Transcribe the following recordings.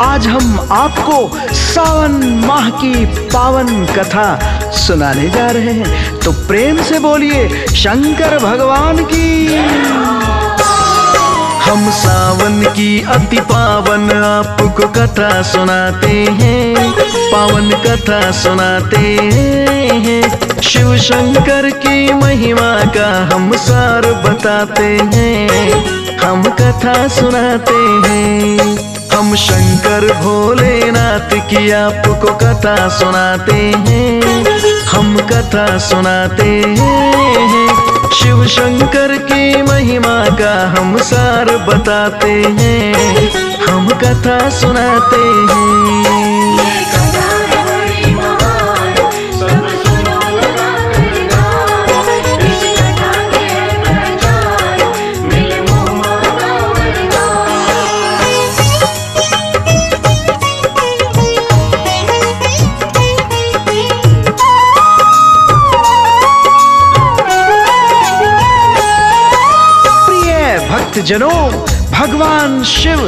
आज हम आपको सावन माह की पावन कथा सुनाने जा रहे हैं। तो प्रेम से बोलिए शंकर भगवान की। हम सावन की अति पावन आपको कथा सुनाते हैं, पावन कथा सुनाते हैं। शिव शंकर की महिमा का हम सार बताते हैं, हम कथा सुनाते हैं। हम शंकर भोलेनाथ की आपको कथा सुनाते हैं, हम कथा सुनाते हैं। शिव शंकर की महिमा का हम सार बताते हैं, हम कथा सुनाते हैं। जनों, भगवान शिव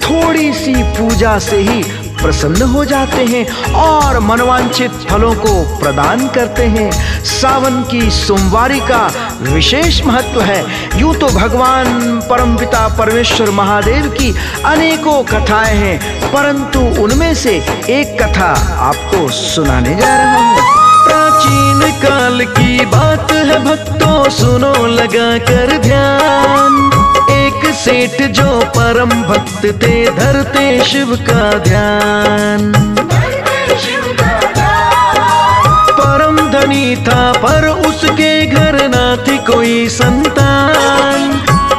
थोड़ी सी पूजा से ही प्रसन्न हो जाते हैं और मनवांछित फलों को प्रदान करते हैं। सावन की सोमवारी का विशेष महत्व है। यूं तो भगवान परमपिता परमेश्वर महादेव की अनेकों कथाएं हैं, परंतु उनमें से एक कथा आपको सुनाने जा रहा हूँ। प्राचीन काल की बात है भक्तों, सुनो लगा कर ध्यान। एक सेठ जो परम भक्त थे, धरते शिव का ध्यान। परम धनी था पर उसके घर ना थी कोई संतान,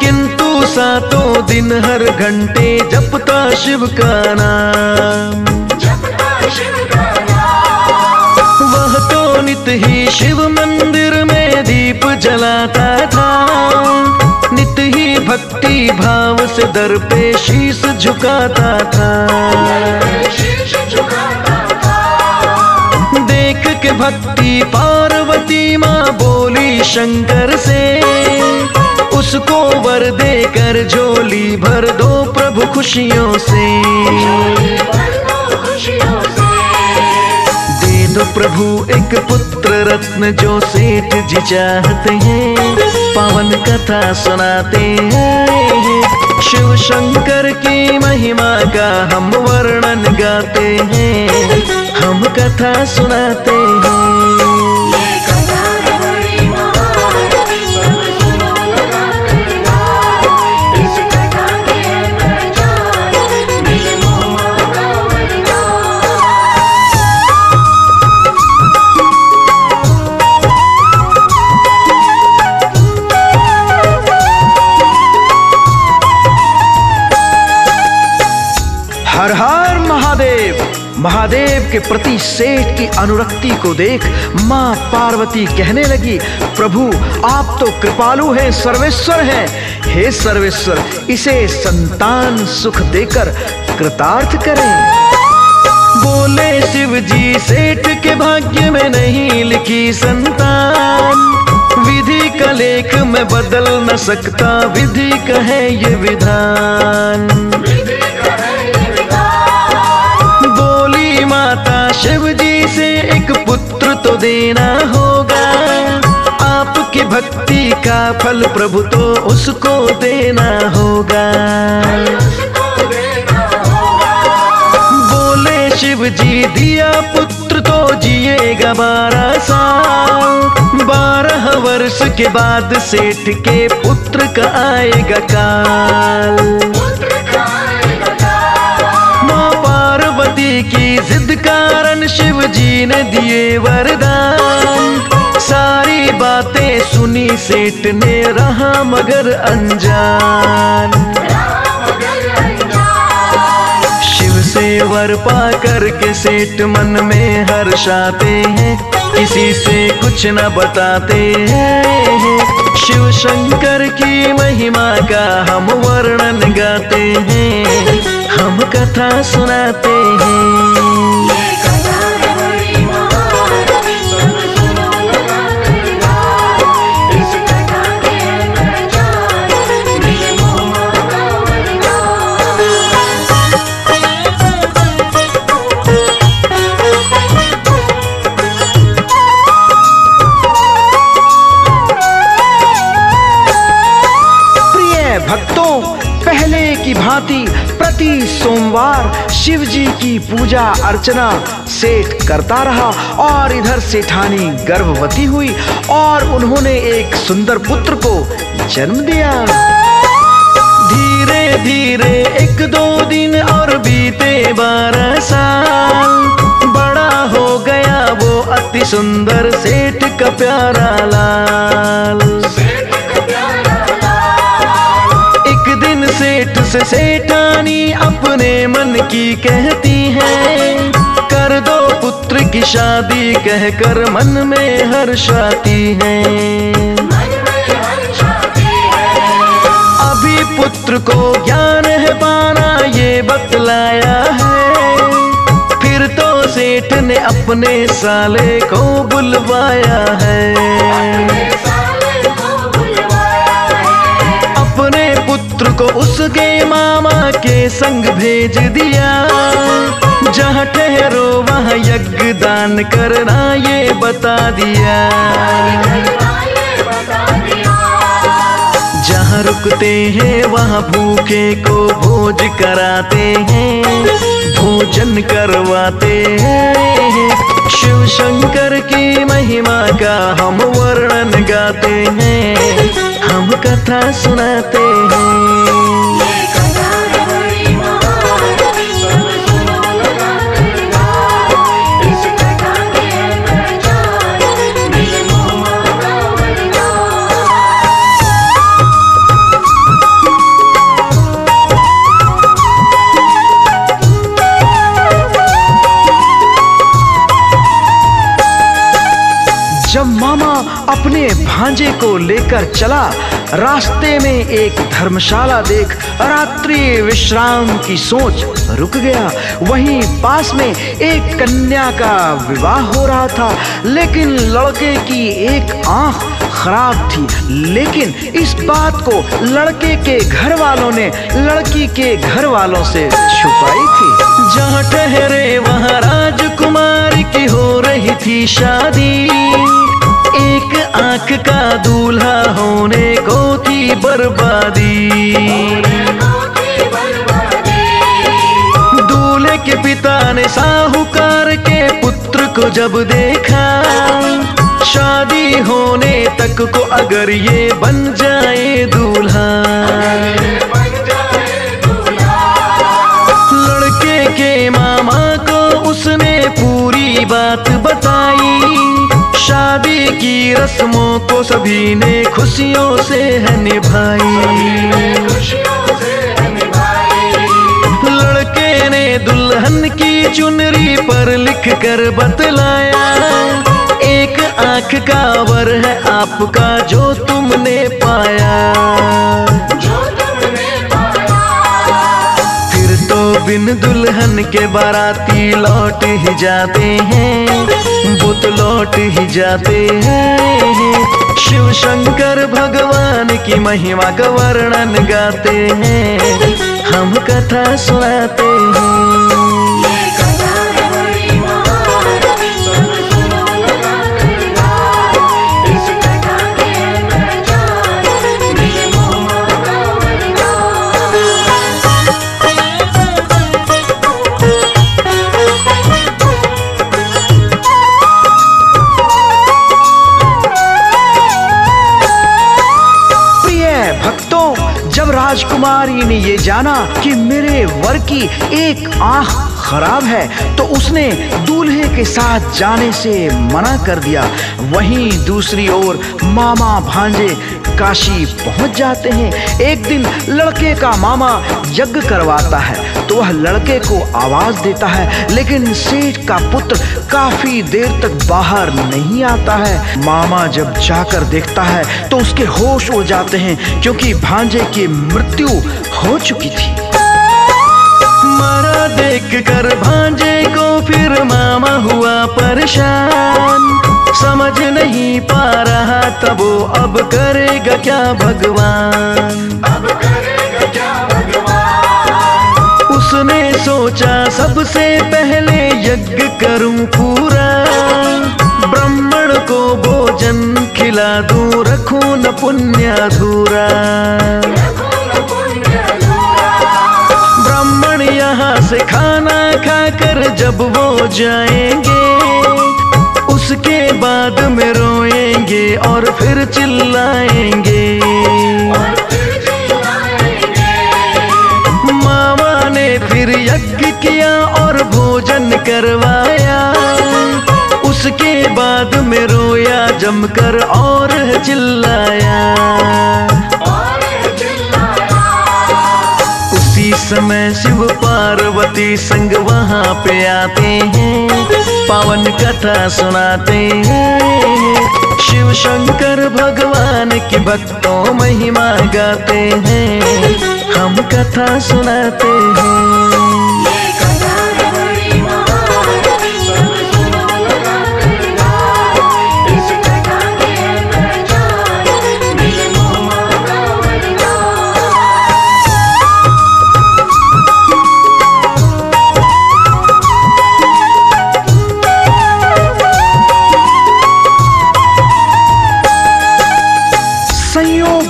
किंतु सातों दिन हर घंटे जपता शिव का नाम। वह तो नित ही शिव मंदिर में दीप जलाता था, नित ही भक्ति भाव से दर पे शीश झुकाता था। देख के भक्ति पार्वती माँ बोली शंकर से, उसको वर देकर झोली भर दो प्रभु खुशियों से। दे दो प्रभु एक पुत्र रत्न जो सेठ जी चाहते हैं, पावन कथा सुनाते हैं। शिव शंकर की महिमा का हम वर्णन गाते हैं, हम कथा सुनाते हैं। हर हर महादेव। महादेव के प्रति सेठ की अनुरक्ति को देख माँ पार्वती कहने लगी, प्रभु आप तो कृपालु हैं, सर्वेश्वर हैं। हे सर्वेश्वर, इसे संतान सुख देकर कृतार्थ करें। बोले शिव जी, सेठ के भाग्य में नहीं लिखी संतान, विधि का लेख मैं बदल न सकता, विधि का है ये विधान। बोली माता शिव जी से, एक पुत्र तो देना होगा, आपकी भक्ति का फल प्रभु तो उसको देना होगा। बोले शिव जी, दिया पुत्र तो जिएगा 12 साल, 12 वर्ष के बाद सेठ के पुत्र का आएगा काल। माँ पार्वती की जिद कारण शिव जी ने दिए वरदान, सारी बातें सुनी सेठ ने रहा मगर अनजान। शिव से वर पा करके सेठ मन में हर्षाते हैं, किसी से कुछ न बताते हैं। शिव शंकर की महिमा का हम वर्णन गाते हैं, हम कथा सुनाते हैं। शिव जी की पूजा अर्चना सेठ करता रहा और इधर सेठानी गर्भवती हुई और उन्होंने एक सुंदर पुत्र को जन्म दिया। धीरे धीरे 1-2 दिन और बीते 12 साल, बड़ा हो गया वो अति सुंदर सेठ का प्यारा लाल। एक दिन सेठ से सेठानी अपने मन की कहती है, कर दो पुत्र की शादी कहकर मन में हर्षाती है। अभी पुत्र को ज्ञान है पाना ये बतलाया है, फिर तो सेठ ने अपने साले को बुलवाया है। अपने पुत्र को उसके मामा के संग भेज दिया, जहाँ ठहरो वहाँ यज्ञ दान करना ये बता दिया। जहाँ रुकते हैं वहाँ भूखे को भोज कराते हैं, भोजन करवाते हैं। शिव शंकर की महिमा का हम वर्णन गाते हैं, हम कथा सुनाते हैं। जब मामा अपने भांजे को लेकर चला, रास्ते में एक धर्मशाला देख रात्रि विश्राम की सोच रुक गया। वहीं पास में एक कन्या का विवाह हो रहा था, लेकिन लड़के की एक आंख खराब थी। लेकिन इस बात को लड़के के घर वालों ने लड़की के घर वालों से छुपाई थी। जहाँ ठहरे वहाँ राजकुमारी की हो रही थी शादी, एक आंख का दूल्हा होने को थी बर्बादी। दूल्हे के पिता ने साहूकार के पुत्र को जब देखा, शादी होने तक को अगर ये बन जाए दूल्हा, लड़के के मामा को उसने पूरी बात बताई। शादी की रस्मों को सभी ने खुशियों से है निभाई। लड़के ने दुल्हन की चुनरी पर लिख कर बतलाया, एक आंख का वर है आपका जो तुमने पाया। फिर तो बिन दुल्हन के बाराती लौट ही जाते हैं, बुत लौट ही जाते हैं। शिव शंकर भगवान की महिमा का वर्णन गाते हैं, हम कथा सुनाते हैं। जब राजकुमारी ने ये जाना कि मेरे वर की एक आंख खराब है, तो उसने दूल्हे के साथ जाने से मना कर दिया। वहीं दूसरी ओर मामा भांजे काशी पहुंच जाते हैं। एक दिन लड़के का मामा यज्ञ करवाता है तो वह लड़के को आवाज देता है, लेकिन सेठ का पुत्र काफी देर तक बाहर नहीं आता है। मामा जब जाकर देखता है तो उसके होश उड़ जाते हैं, क्योंकि भांजे की मृत्यु हो चुकी थी। मरा देख कर भांजे को फिर मामा हुआ परेशान, समझ नहीं पा रहा तब वो अब करेगा क्या भगवान। उसने सोचा सबसे पहले यज्ञ करूं पूरा, ब्राह्मण को भोजन खिला दूं, रखूं न पुण्य अधूरा। ब्राह्मण यहाँ से खाना खाकर जब वो जाएंगे, उसके बाद में रोएंगे और फिर चिल्लाएंगे। मामा ने फिर यज्ञ किया और भोजन करवाया, उसके बाद में रोया जमकर और चिल्लाया। उसी समय शिव पार्वती संग वहाँ पे आते हैं, पावन कथा सुनाते हैं। शिव शंकर भगवान की भक्तों महिमा गाते हैं, हम कथा सुनाते हैं।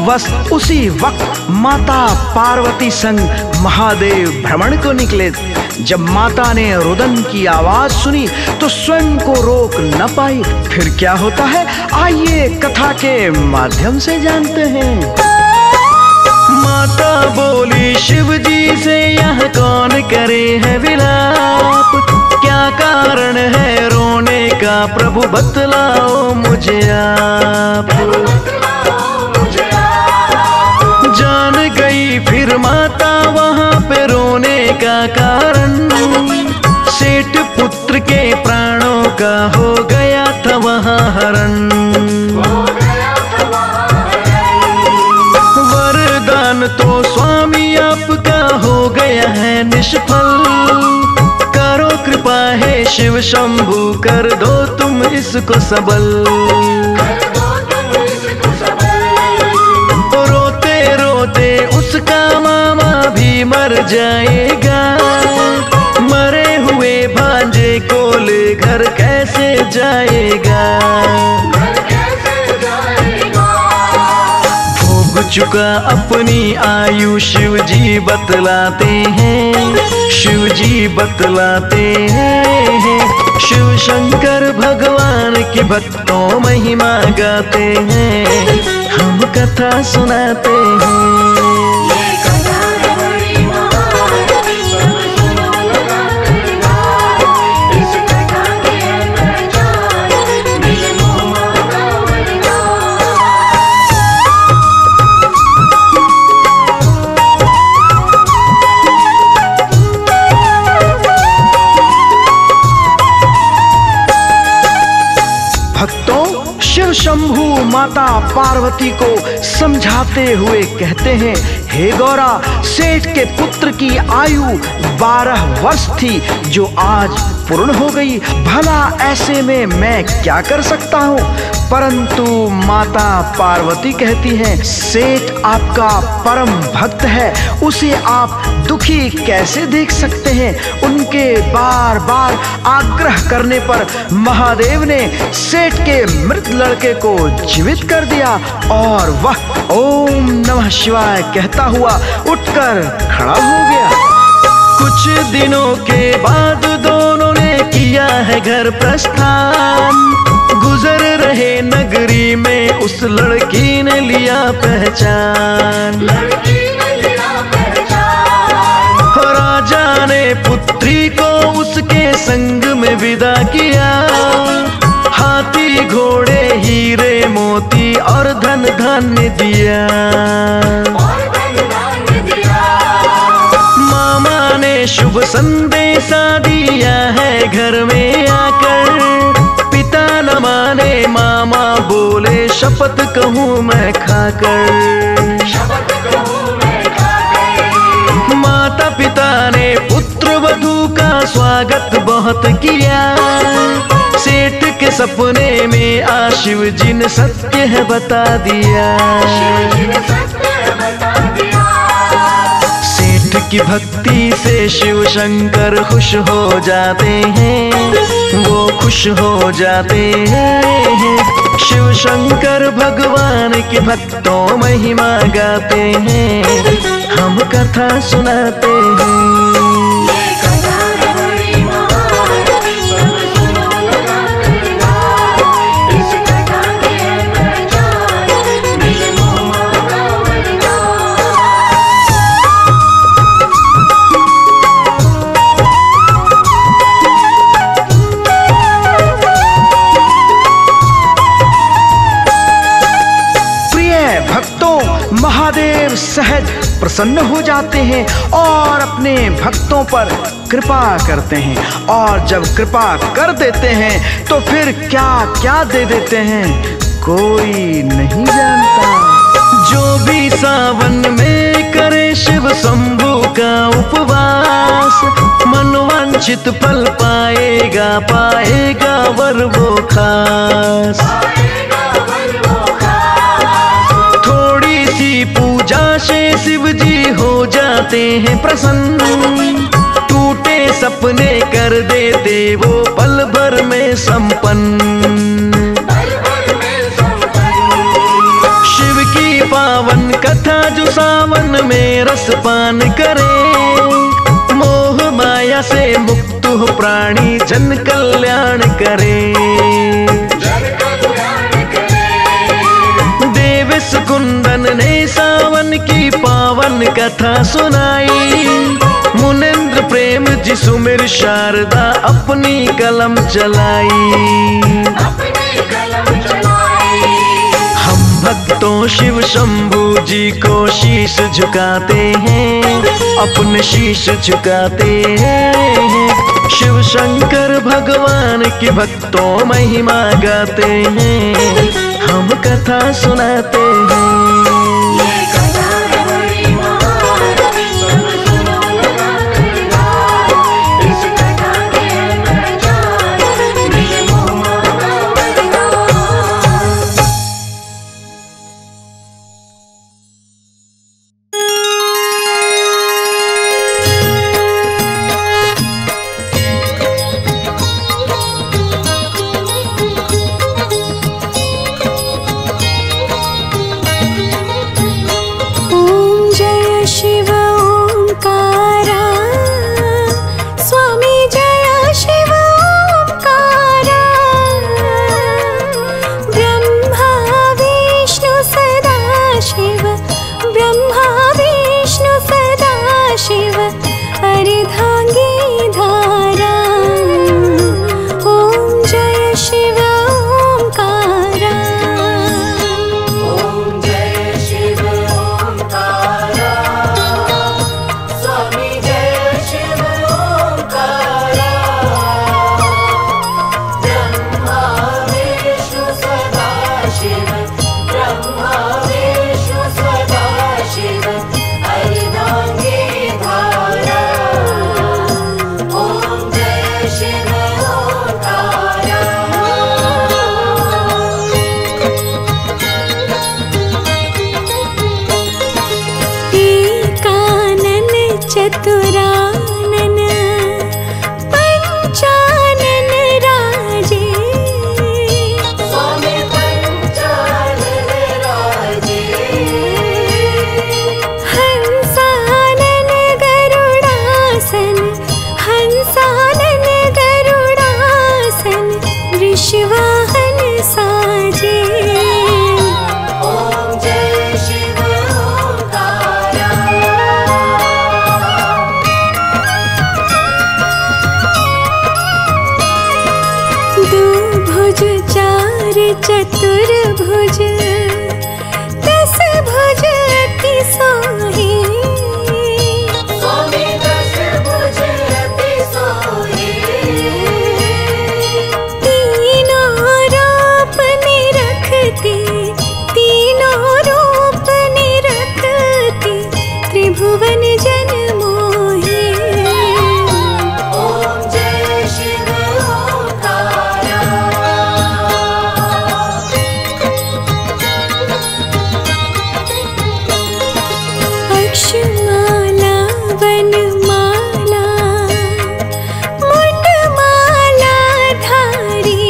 बस उसी वक्त माता पार्वती संग महादेव भ्रमण को निकले। जब माता ने रुदन की आवाज सुनी तो स्वयं को रोक न पाई। फिर क्या होता है, आइए कथा के माध्यम से जानते हैं। माता बोली शिव जी से, यह कौन करे है विलाप, क्या कारण है रोने का प्रभु बतलाओ मुझे आप। जान गई फिर माता वहाँ पे रोने का कारण, सेठ पुत्र के प्राणों का हो गया था वहाँ हरण। वरदान तो स्वामी आपका हो गया है निष्फल, करो कृपा है शिव शंभु, कर दो तुम इसको सबल। उसका मामा भी मर जाएगा, मरे हुए भांजे को ले घर कैसे जाएगा। भोग चुका अपनी आयु शिव जी बतलाते हैं, शिव जी बतलाते हैं। शिव शंकर भगवान की भक्तों महिमा गाते हैं, हम कथा सुनाते हैं। शिव शंभु माता पार्वती को समझाते हुए कहते हैं, हे गौरा, सेठ के पुत्र की आयु 12 वर्ष थी जो आज पूर्ण हो गई। भला ऐसे में मैं क्या कर सकता हूँ। परंतु माता पार्वती कहती हैं, सेठ आपका परम भक्त है, उसे आप दुखी कैसे देख सकते हैं। उनके बार बार आग्रह करने पर महादेव ने सेठ के मृत लड़के को जीवित कर दिया और वह ओम नमः शिवाय कहता हुआ उठकर खड़ा हो गया। कुछ दिनों के बाद दोनों ने किया है घर प्रस्थान, गुजर रहे नगरी में उस लड़की ने लिया पहचान। राजा ने पुत्री को उसके संग में विदा किया, हाथी घोड़े हीरे मोती और धन धान्य दिया। मामा ने शुभ संदेशा दिया है घर में आकर, पिता न माने मामा बोले शपथ कहूँ मैं खाकर। माता पिता ने पुत्र वधू का स्वागत बहुत किया, सेठ के सपने में आ शिव जी ने सत्य है बता दिया। सेठ की भक्ति से शिव शंकर खुश हो जाते हैं, वो खुश हो जाते हैं। शिव शंकर भगवान के भक्तों महिमा गाते हैं, हम कथा सुनाते हैं। शिव सहज प्रसन्न हो जाते हैं और अपने भक्तों पर कृपा करते हैं। और जब कृपा कर देते हैं तो फिर क्या क्या दे देते हैं कोई नहीं जानता। जो भी सावन में करे शिव शंभु का उपवास, मनोवांछित फल पाएगा, पाएगा वर वो खास। थोड़ी सी पूजा से शिव जी हो जाते हैं प्रसन्न, टूटे सपने कर देते वो पल भर में संपन्न। शिव की पावन कथा जो सावन में रसपान करे, मोह माया से मुक्त हो प्राणी जन कल्याण करे। देवेश कुंदन ने सावन की पावन कथा सुनाई, मुनेन्द्र प्रेम जी सुमिर शारदा अपनी कलम चलाई। हम भक्तों शिव शंभु जी को शीश झुकाते हैं, अपने शीश झुकाते हैं। शिव शंकर भगवान की भक्तों महिमा गाते हैं, हम कथा सुनाते हैं। चतुर्भुज 10 भुज अति सोहे, स्वामी 10 भुज अति सोहे। तीनों रूप निरखते, तीनों रूप निरखते, त्रिभुवन जन मोहे। ओम जय शिव ओंकारा। अक्षमाला वनमाला मुंडमाला धारी,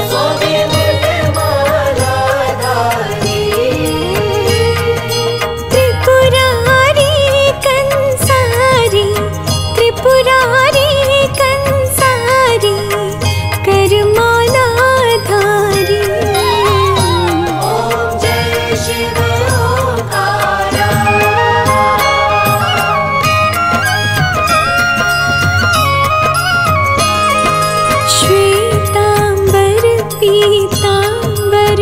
स्वामी मुंडमाला धारी। त्रिपुरारी कंसारी, त्रिपुरारी कंसारी, करमाला धारी। ओम जय शिव ओंकारा। श्वेतांबर पीतांबर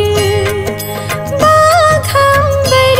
बाघंबर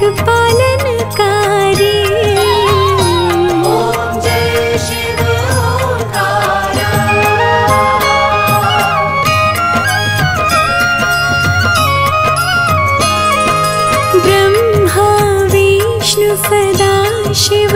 जगपालनकारी। ओम जय शिव ओंकारा। ब्रह्मा विष्णु सदा शिव